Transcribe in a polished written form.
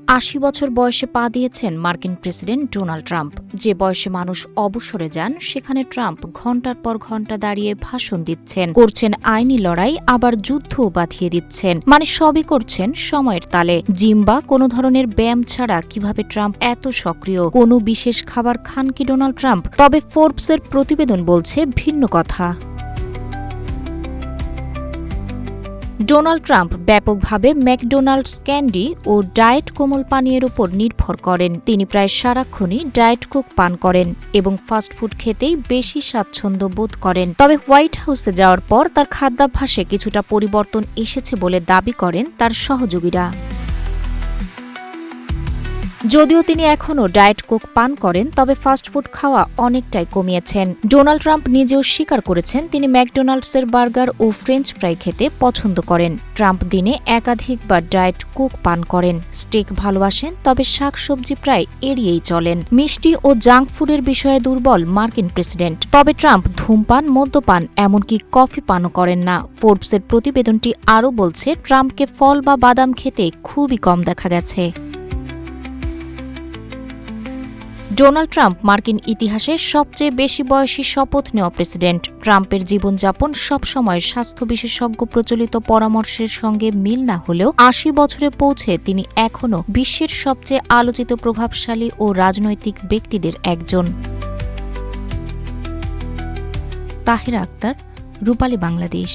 ৮০ বছর বয়সে পা দিয়েছেন মার্কিন প্রেসিডেন্ট ডোনাল্ড ট্রাম্প। যে বয়সে মানুষ অবসরে যান, সেখানে ট্রাম্প ঘণ্টার পর ঘণ্টা দাঁড়িয়ে ভাষণ দিচ্ছেন, করছেন আইনি লড়াই, আবার যুদ্ধও বাঁধিয়ে দিচ্ছেন। মানে সবই করছেন সময়ের তালে। জিম বা কোনো ধরনের ব্যায়াম ছাড়া কিভাবে ট্রাম্প এত সক্রিয়? কোনো বিশেষ খাবার খান কি ডোনাল্ড ট্রাম্প? তবে ফোর্বসের প্রতিবেদন বলছে ভিন্ন কথা। ডোনাল্ড ট্রাম্প ব্যাপকভাবে ম্যাকডোনাল্ডস ক্যান্ডি ও ডায়েট কোমল পানীয়ের উপর নির্ভর করেন। তিনি প্রায় সারাক্ষণই ডায়েট কোক পান করেন এবং ফাস্টফুড খেতেই বেশি স্বাচ্ছন্দ্য বোধ করেন। তবে হোয়াইট হাউসে যাওয়ার পর তার খাদ্যাভ্যাসে কিছুটা পরিবর্তন এসেছে বলে দাবি করেন তার সহযোগীরা। যদিও তিনি এখনও ডায়েট কোক পান করেন, তবে ফাস্টফুড খাওয়া অনেকটাই কমিয়েছেন। ডোনাল্ড ট্রাম্প নিজেও স্বীকার করেছেন তিনি ম্যাকডোনাল্ডসের বার্গার ও ফ্রেঞ্চ ফ্রাই খেতে পছন্দ করেন। ট্রাম্প দিনে একাধিকবার ডায়েট কোক পান করেন। স্টেক ভালোবাসেন, তবে শাকসবজি প্রায় এড়িয়েই চলেন। মিষ্টি ও জাঙ্ক ফুডের বিষয়ে দুর্বল মার্কিন প্রেসিডেন্ট। তবে ট্রাম্প ধূমপান, মদ্যপান, এমনকি কফি পানও করেন না। ফোর্বসের প্রতিবেদনটি আরও বলছে ট্রাম্পকে ফল বা বাদাম খেতে খুবই কম দেখা গেছে। ডোনাল্ড ট্রাম্প মার্কিন ইতিহাসে সবচেয়ে বেশি বয়সী শপথ নেওয়া প্রেসিডেন্ট। ট্রাম্পের জীবনযাপন সবসময় স্বাস্থ্য বিশেষজ্ঞ প্রচলিত পরামর্শের সঙ্গে মিল না হলেও ৮০ বছরে পৌঁছে তিনি এখনও বিশ্বের সবচেয়ে আলোচিত প্রভাবশালী ও রাজনৈতিক ব্যক্তিদের একজন। তাহেরা আক্তার, রূপালী বাংলাদেশ।